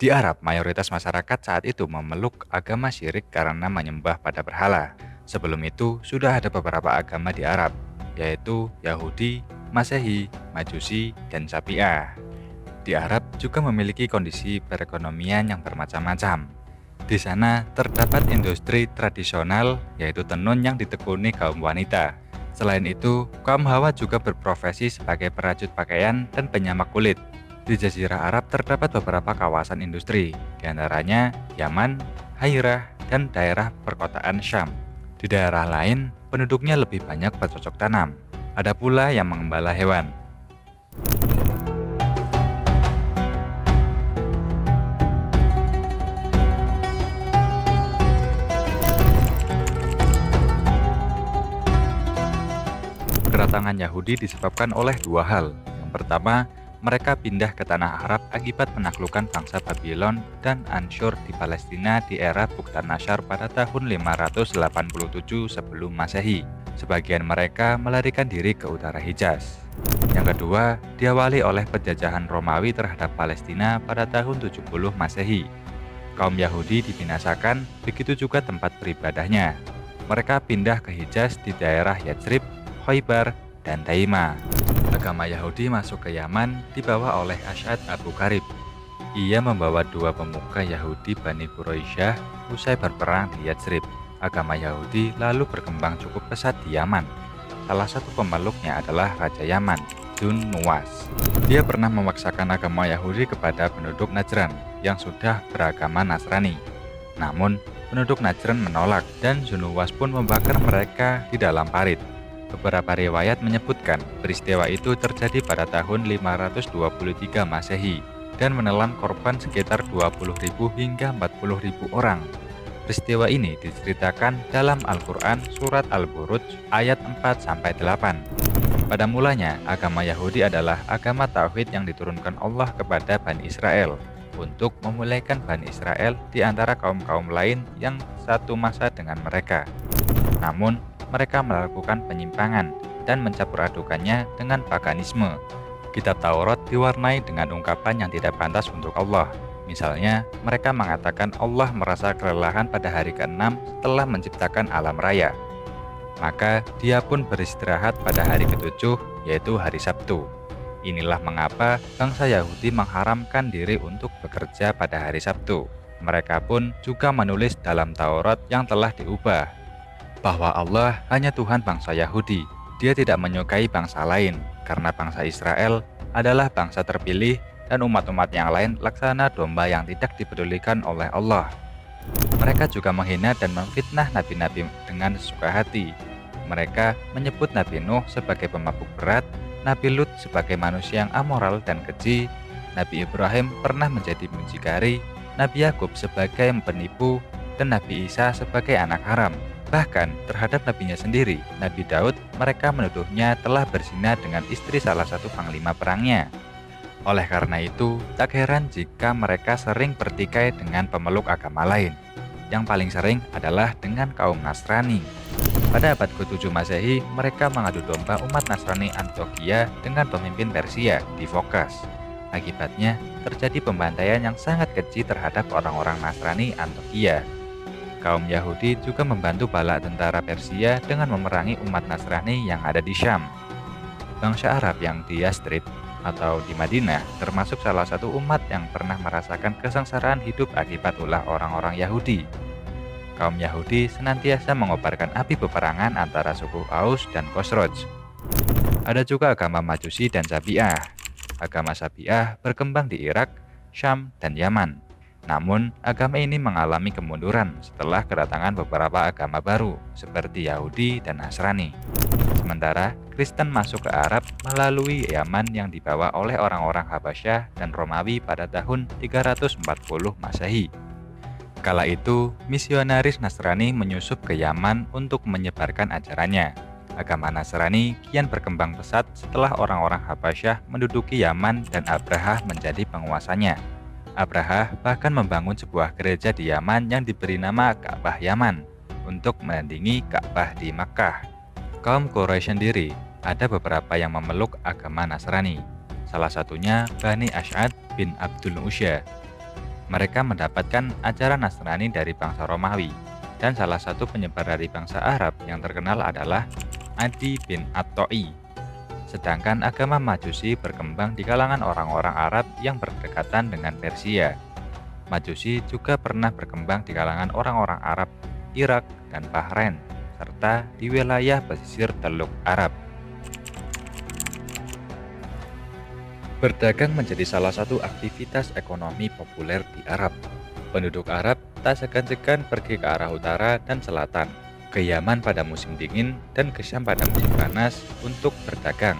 Di Arab, mayoritas masyarakat saat itu memeluk agama syirik karena menyembah pada berhala. Sebelum itu, sudah ada beberapa agama di Arab, yaitu Yahudi, Masehi, Majusi, dan Syafi'ah. Di Arab juga memiliki kondisi perekonomian yang bermacam-macam. Di sana terdapat industri tradisional, yaitu tenun yang ditekuni kaum wanita. Selain itu, kaum Hawa juga berprofesi sebagai perajut pakaian dan penyamak kulit. Di Jazirah Arab terdapat beberapa kawasan industri, di antaranya Yaman, Hairah, dan daerah perkotaan Syam. Di daerah lain, penduduknya lebih banyak bercocok tanam. Ada pula yang mengembala hewan. Kedatangan Yahudi disebabkan oleh dua hal. Yang pertama, mereka pindah ke tanah Arab akibat penaklukan bangsa Babylon dan Ansyur di Palestina di era Bukhtanasyar pada tahun 587 sebelum Masehi. Sebagian mereka melarikan diri ke utara Hijaz. Yang kedua, diawali oleh penjajahan Romawi terhadap Palestina pada tahun 70 Masehi. Kaum Yahudi dibinasakan, begitu juga tempat beribadahnya. Mereka pindah ke Hijaz di daerah Yatsrib, Khaybar, dan Taima. Agama Yahudi masuk ke Yaman dibawa oleh Asy'ad Abu Karib. Ia membawa dua pemuka Yahudi Bani Quraisyah usai berperang di Yatsrib. Agama Yahudi lalu berkembang cukup pesat di Yaman. Salah satu pemeluknya adalah Raja Yaman, Dun Nuwas. Dia pernah memaksakan agama Yahudi kepada penduduk Najran yang sudah beragama Nasrani. Namun, penduduk Najran menolak dan Zunuwas pun membakar mereka di dalam parit. Beberapa riwayat menyebutkan peristiwa itu terjadi pada tahun 523 Masehi dan menelan korban sekitar 20.000 hingga 40.000 orang. Peristiwa ini diceritakan dalam Al-Quran Surat Al-Buruj ayat 4-8. Pada mulanya, agama Yahudi adalah agama Tauhid yang diturunkan Allah kepada Bani Israel untuk memulaikan Bani Israel di antara kaum-kaum lain yang satu masa dengan mereka. Namun, mereka melakukan penyimpangan dan mencampur adukannya dengan paganisme. Kitab Taurat diwarnai dengan ungkapan yang tidak pantas untuk Allah. Misalnya, mereka mengatakan Allah merasa kelelahan pada hari ke-6 setelah menciptakan alam raya. Maka dia pun beristirahat pada hari ke-7, yaitu hari Sabtu. Inilah mengapa bangsa Yahudi mengharamkan diri untuk bekerja pada hari Sabtu. Mereka pun juga menulis dalam Taurat yang telah diubah bahwa Allah hanya Tuhan bangsa Yahudi. Dia tidak menyukai bangsa lain, karena bangsa Israel adalah bangsa terpilih dan umat-umat yang lain laksana domba yang tidak dipedulikan oleh Allah. Mereka juga menghina dan memfitnah nabi-nabi dengan sesuka hati. Mereka menyebut Nabi Nuh sebagai pemabuk berat, Nabi Lut sebagai manusia yang amoral dan keji, Nabi Ibrahim pernah menjadi muncikari, Nabi Yakub sebagai penipu, dan Nabi Isa sebagai anak haram. Bahkan terhadap nabinya sendiri, Nabi Daud, mereka menuduhnya telah berzina dengan istri salah satu panglima perangnya. Oleh karena itu, tak heran jika mereka sering bertikai dengan pemeluk agama lain. Yang paling sering adalah dengan kaum Nasrani. Pada abad ke-7 Masehi, mereka mengadu domba umat Nasrani Antiokhia dengan pemimpin Persia di Fokas. Akibatnya, terjadi pembantaian yang sangat keji terhadap orang-orang Nasrani Antiokhia. Kaum Yahudi juga membantu bala tentara Persia dengan memerangi umat Nasrani yang ada di Syam. Bangsa Arab yang di Yastrib atau di Madinah termasuk salah satu umat yang pernah merasakan kesengsaraan hidup akibat ulah orang-orang Yahudi. Kaum Yahudi senantiasa mengobarkan api peperangan antara suku Aus dan Khosroj. Ada juga agama Majusi dan Syafi'ah. Agama Syafi'ah berkembang di Irak, Syam, dan Yaman. Namun, agama ini mengalami kemunduran setelah kedatangan beberapa agama baru, seperti Yahudi dan Nasrani. Sementara, Kristen masuk ke Arab melalui Yaman yang dibawa oleh orang-orang Habasyah dan Romawi pada tahun 340 Masehi. Kala itu, misionaris Nasrani menyusup ke Yaman untuk menyebarkan ajarannya. Agama Nasrani kian berkembang pesat setelah orang-orang Habasyah menduduki Yaman dan Abrahah menjadi penguasanya. Abrahah bahkan membangun sebuah gereja di Yaman yang diberi nama Ka'bah Yaman untuk menandingi Ka'bah di Makkah. Kaum Quraisy sendiri ada beberapa yang memeluk agama Nasrani. Salah satunya Bani Asy'ad bin Abdul Uzza. Mereka mendapatkan ajaran Nasrani dari bangsa Romawi, dan salah satu penyebar dari bangsa Arab yang terkenal adalah Adi bin At-Ta'i. Sedangkan agama Majusi berkembang di kalangan orang-orang Arab yang berdekatan dengan Persia. Majusi juga pernah berkembang di kalangan orang-orang Arab, Irak, dan Bahrain, serta di wilayah pesisir Teluk Arab. Berdagang menjadi salah satu aktivitas ekonomi populer di Arab. Penduduk Arab tak segan-segan pergi ke arah utara dan selatan, ke Yaman pada musim dingin dan ke Syam pada musim panas untuk berdagang.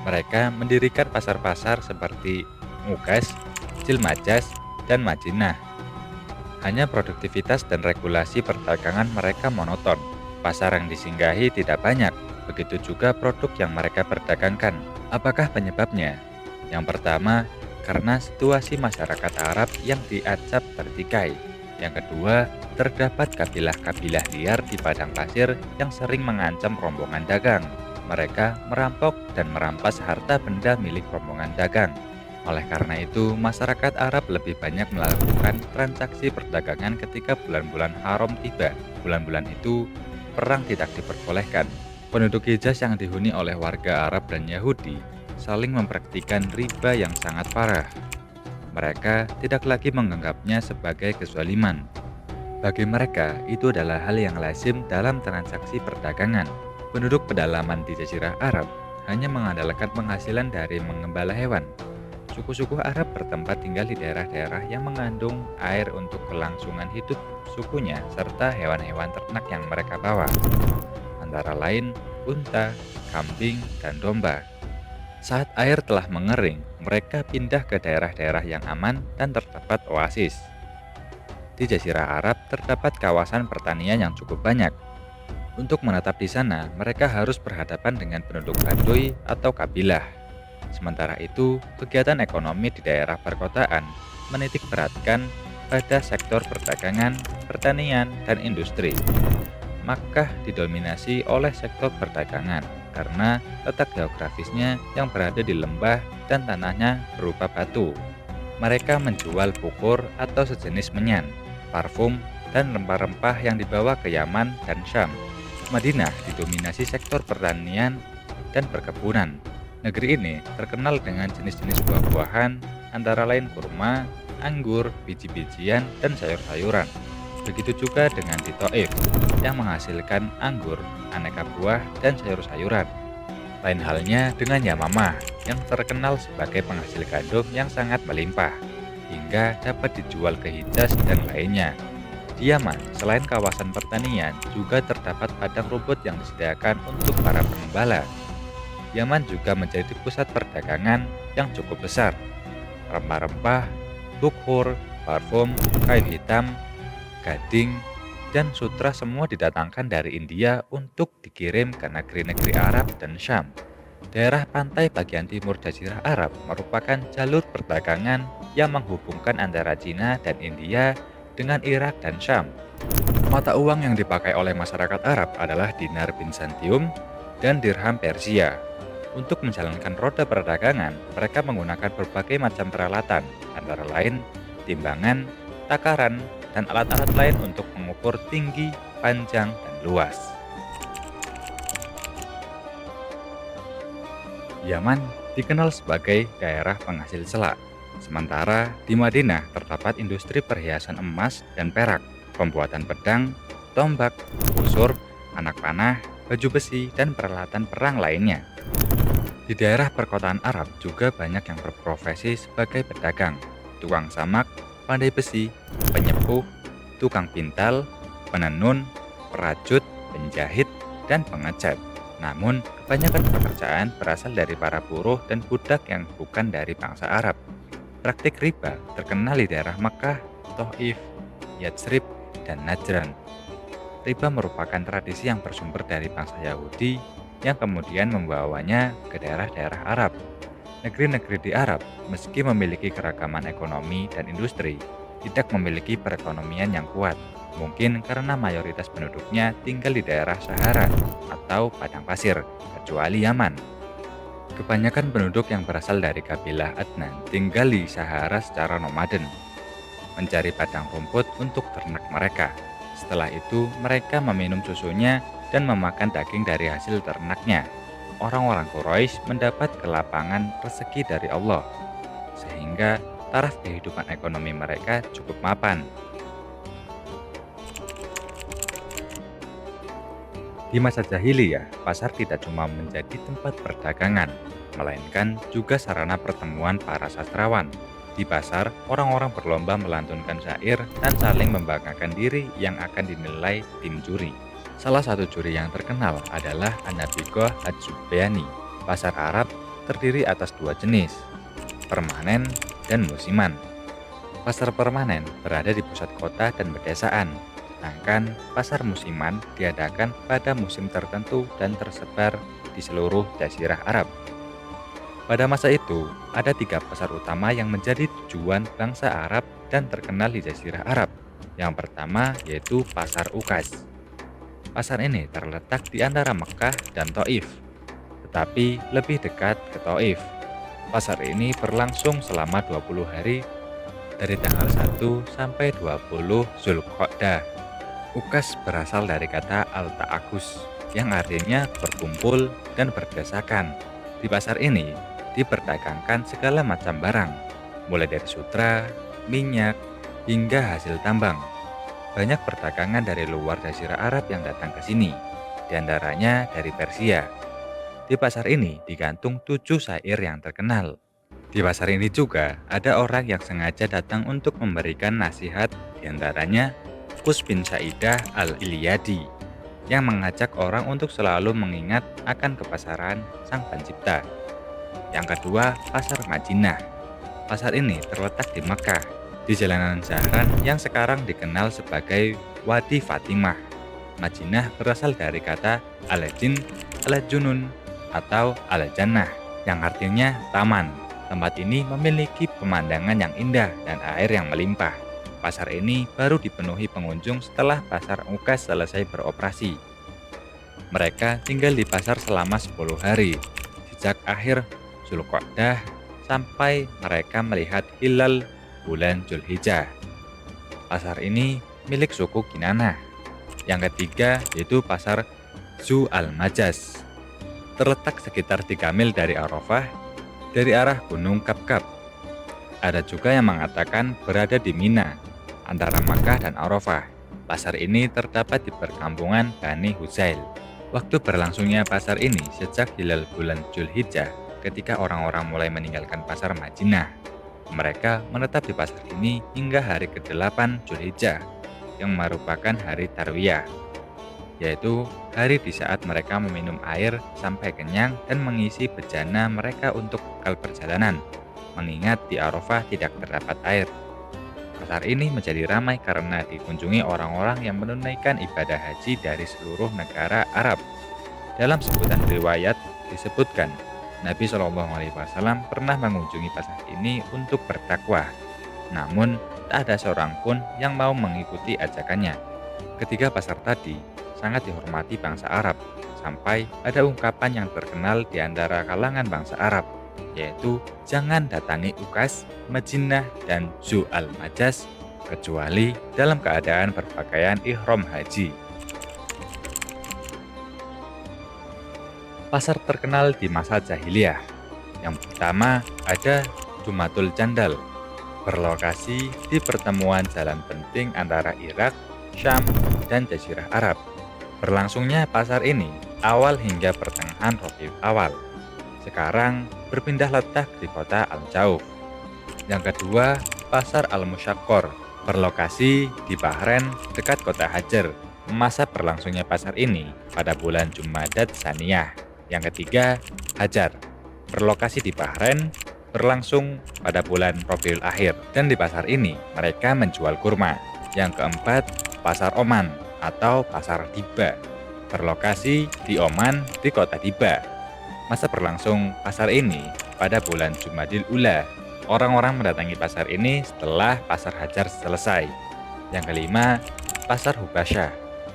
Mereka mendirikan pasar-pasar seperti Mukas, Cilmajas, dan Madinah. Hanya produktivitas dan regulasi perdagangan mereka monoton. Pasar yang disinggahi tidak banyak, begitu juga produk yang mereka perdagangkan. Apakah penyebabnya? Yang pertama, karena situasi masyarakat Arab yang diacap bertikai. Yang kedua, terdapat kabilah-kabilah liar di padang pasir yang sering mengancam rombongan dagang. Mereka merampok dan merampas harta benda milik rombongan dagang. Oleh karena itu, masyarakat Arab lebih banyak melakukan transaksi perdagangan ketika bulan-bulan haram tiba. Bulan-bulan itu, perang tidak diperbolehkan. Penduduk Hijaz yang dihuni oleh warga Arab dan Yahudi saling mempraktikkan riba yang sangat parah. Mereka tidak lagi menganggapnya sebagai kezaliman. Bagi mereka, itu adalah hal yang lazim dalam transaksi perdagangan. Penduduk pedalaman di Jazirah Arab hanya mengandalkan penghasilan dari mengembala hewan. Suku-suku Arab bertempat tinggal di daerah-daerah yang mengandung air untuk kelangsungan hidup sukunya serta hewan-hewan ternak yang mereka bawa, antara lain unta, kambing, dan domba. Saat air telah mengering, mereka pindah ke daerah-daerah yang aman dan terdapat oasis. Di Jazirah Arab terdapat kawasan pertanian yang cukup banyak. Untuk menetap di sana, mereka harus berhadapan dengan penduduk Baduy atau kabilah. Sementara itu, kegiatan ekonomi di daerah perkotaan menitik beratkan pada sektor perdagangan, pertanian, dan industri. Makkah didominasi oleh sektor perdagangan karena letak geografisnya yang berada di lembah dan tanahnya berupa batu. Mereka menjual bukur atau sejenis menyan, parfum, dan rempah-rempah yang dibawa ke Yaman dan Syam. Madinah didominasi sektor pertanian dan perkebunan. Negeri ini terkenal dengan jenis-jenis buah-buahan antara lain kurma, anggur, biji-bijian, dan sayur-sayuran. Begitu juga dengan di Taif yang menghasilkan anggur, aneka buah, dan sayur-sayuran. Lain halnya dengan Yamamah yang terkenal sebagai penghasil gandum yang sangat melimpah, hingga dapat dijual ke Hijaz dan lainnya. Di Yaman, selain kawasan pertanian, juga terdapat padang rumput yang disediakan untuk para pengembala. Yaman juga menjadi pusat perdagangan yang cukup besar. Rempah-rempah, bukhur, parfum, kain hitam, gading, dan sutra semua didatangkan dari India untuk dikirim ke negeri-negeri Arab dan Syam. Daerah pantai bagian timur Jazirah Arab merupakan jalur perdagangan yang menghubungkan antara Cina dan India dengan Irak dan Syam. Mata uang yang dipakai oleh masyarakat Arab adalah dinar Bizantium dan dirham Persia. Untuk menjalankan roda perdagangan, mereka menggunakan berbagai macam peralatan, antara lain timbangan, takaran, dan alat-alat lain untuk mengukur tinggi, panjang, dan luas. Yaman dikenal sebagai daerah penghasil selak, sementara di Madinah terdapat industri perhiasan emas dan perak, pembuatan pedang, tombak, busur, anak panah, baju besi, dan peralatan perang lainnya. Di daerah perkotaan Arab juga banyak yang berprofesi sebagai pedagang, tukang samak, pandai besi, penyepuh, tukang pintal, penenun, perajut, penjahit, dan pengecat. Namun, kebanyakan pekerjaan berasal dari para buruh dan budak yang bukan dari bangsa Arab. Praktik riba terkenal di daerah Makkah, Taif, Yatsrib, dan Najran. Riba merupakan tradisi yang bersumber dari bangsa Yahudi yang kemudian membawanya ke daerah-daerah Arab. Negeri-negeri di Arab, meski memiliki keragaman ekonomi dan industri, tidak memiliki perekonomian yang kuat. Mungkin karena mayoritas penduduknya tinggal di daerah Sahara atau padang pasir, kecuali Yaman. Kebanyakan penduduk yang berasal dari kabilah Adnan tinggal di Sahara secara nomaden. mencari padang rumput untuk ternak mereka. Setelah itu, mereka meminum susunya dan memakan daging dari hasil ternaknya. Orang-orang Quraisy mendapat kelapangan rezeki dari Allah, sehingga taraf kehidupan ekonomi mereka cukup mapan. Di masa jahiliyah, pasar tidak cuma menjadi tempat perdagangan, melainkan juga sarana pertemuan para sastrawan. Di pasar, orang-orang berlomba melantunkan syair dan saling membanggakan diri yang akan dinilai tim juri. Salah satu juri yang terkenal adalah An-Nabighah Az-Zubayani. Pasar Arab terdiri atas dua jenis, permanen dan musiman. Pasar permanen berada di pusat kota dan pedesaan, sedangkan pasar musiman diadakan pada musim tertentu dan tersebar di seluruh Jazirah Arab. Pada masa itu, ada tiga pasar utama yang menjadi tujuan bangsa Arab dan terkenal di Jazirah Arab. Yang pertama yaitu Pasar Uqas. Pasar ini terletak di antara Mekah dan Taif, tetapi lebih dekat ke Taif. Pasar ini berlangsung selama 20 hari dari tanggal 1 sampai 20 Zulqa'dah. Uqas berasal dari kata al-ta'akus yang artinya berkumpul dan berdesakan. Di pasar ini diperdagangkan segala macam barang, mulai dari sutra, minyak, hingga hasil tambang. Banyak perdagangan dari luar Jazirah Arab yang datang ke sini, di antaranya dari Persia. Di pasar ini digantung 7 syair yang terkenal. Di pasar ini juga ada orang yang sengaja datang untuk memberikan nasihat, di antaranya Qus bin Saidah al-Ilyadi, yang mengajak orang untuk selalu mengingat akan kebesaran Sang Pencipta. Yang kedua, Pasar Madinah. Pasar ini terletak di Makkah, di jalanan Zahran yang sekarang dikenal sebagai Wadi Fatimah. Madinah berasal dari kata al-jin, al-junun, atau al-jannah, yang artinya taman. Tempat ini memiliki pemandangan yang indah dan air yang melimpah. Pasar ini baru dipenuhi pengunjung setelah pasar Uqas selesai beroperasi. Mereka tinggal di pasar selama 10 hari, sejak akhir Zulqa'dah sampai mereka melihat hilal bulan Zulhijjah. Pasar ini milik suku Kinanah. Yang ketiga yaitu Pasar Zu al-Majaz. Terletak sekitar 3 mil dari Arafah, dari arah Gunung Kapkap. Ada juga yang mengatakan berada di Mina, antara Makkah dan Arafah. Pasar ini terdapat di perkampungan Bani Huzail. Waktu berlangsungnya pasar ini sejak hilal bulan Zulhijjah, ketika orang-orang mulai meninggalkan pasar Madinah. Mereka menetap di pasar ini hingga hari ke-8 Zulhijjah, yang merupakan hari Tarwiyah, yaitu hari di saat mereka meminum air sampai kenyang dan mengisi bejana mereka untuk bekal perjalanan, mengingat di Arafah tidak terdapat air. Pasar ini menjadi ramai karena dikunjungi orang-orang yang menunaikan ibadah haji dari seluruh negara Arab. Dalam sebutan riwayat disebutkan, Nabi SAW pernah mengunjungi pasar ini untuk berdakwah. Namun, tak ada seorang pun yang mau mengikuti ajakannya. Ketiga pasar tadi sangat dihormati bangsa Arab, sampai ada ungkapan yang terkenal di antara kalangan bangsa Arab, yaitu jangan datangi Uqas, Madinah, dan Zu al-Majaz kecuali dalam keadaan berpakaian ihram haji. Pasar terkenal di masa jahiliyah. Yang pertama ada Jumatul Jandal, berlokasi di pertemuan jalan penting antara Irak, Syam, dan Jazirah Arab. Berlangsungnya pasar ini awal hingga pertengahan Rabiul Awal. Sekarang berpindah letak di kota Al-Jauf. Yang kedua, Pasar Al-Musyaqqar, berlokasi di Bahrain dekat kota Hajar. Masa berlangsungnya pasar ini pada bulan Jumadad Tsaniyah. Yang ketiga, Hajar, berlokasi di Bahrain, berlangsung pada bulan Rabiul Akhir. Dan di pasar ini mereka menjual kurma. Yang keempat, Pasar Oman atau Pasar Diba, berlokasi di Oman di kota Diba. Masa berlangsung pasar ini pada bulan Jumadil Ula. Orang-orang mendatangi pasar ini setelah pasar Hajar selesai. Yang kelima, Pasar Hubasyah,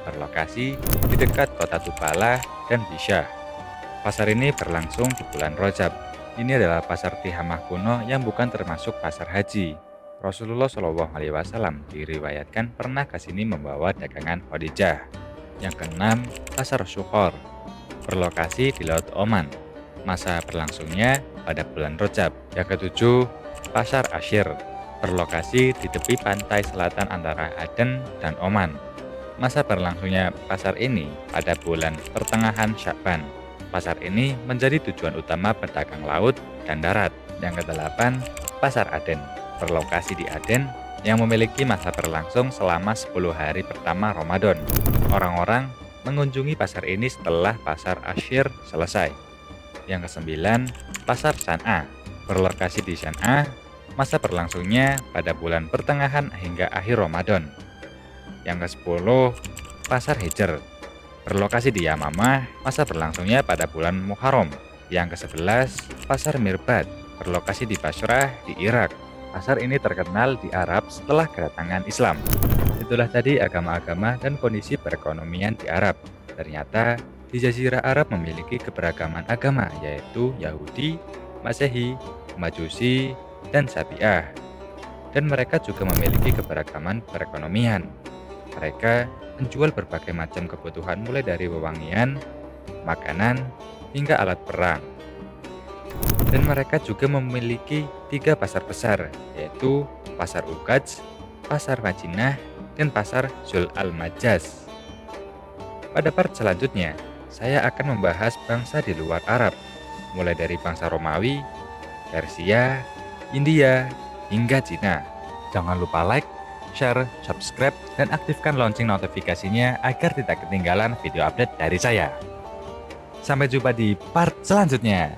berlokasi di dekat kota Tubalah dan Bisyah. Pasar ini berlangsung di bulan Rajab. Ini adalah pasar tihamah kuno yang bukan termasuk pasar haji. Rasulullah Shallallahu Alaihi Wasallam diriwayatkan pernah ke sini membawa dagangan Khadijah. Yang keenam, Pasar Syukur, berlokasi di Laut Oman. Masa berlangsungnya pada bulan Rajab. Yang ketujuh, Pasar Ashir, berlokasi di tepi pantai selatan antara Aden dan Oman. Masa berlangsungnya pasar ini pada bulan pertengahan Sya'ban. Pasar ini menjadi tujuan utama pedagang laut dan darat. Yang kedelapan, Pasar Aden, berlokasi di Aden yang memiliki masa berlangsung selama 10 hari pertama Ramadan. Orang-orang mengunjungi pasar ini setelah Pasar Ashir selesai. Yang kesembilan, Pasar San'a, berlokasi di San'a, masa berlangsungnya pada bulan pertengahan hingga akhir Ramadan. Yang ke-10, Pasar Hijr, berlokasi di Yamamah, masa berlangsungnya pada bulan Muharram. Yang ke-11, Pasar Mirbad, berlokasi di Basrah di Irak. Pasar ini terkenal di Arab setelah kedatangan Islam. Itulah tadi agama-agama dan kondisi perekonomian di Arab. Ternyata di Jazirah Arab memiliki keberagaman agama, yaitu Yahudi, Masehi, Majusi, dan Sabi'ah. Dan mereka juga memiliki keberagaman perekonomian. Mereka menjual berbagai macam kebutuhan mulai dari wewangian, makanan, hingga alat perang. Dan mereka juga memiliki 3 pasar besar, yaitu Pasar Uqadz, Pasar Madinah, dan Pasar Zul Al-Majaz. Pada part selanjutnya, saya akan membahas bangsa di luar Arab, mulai dari bangsa Romawi, Persia, India, hingga Cina. Jangan lupa like, share, subscribe, dan aktifkan lonceng notifikasinya agar tidak ketinggalan video update dari saya. Sampai jumpa di part selanjutnya.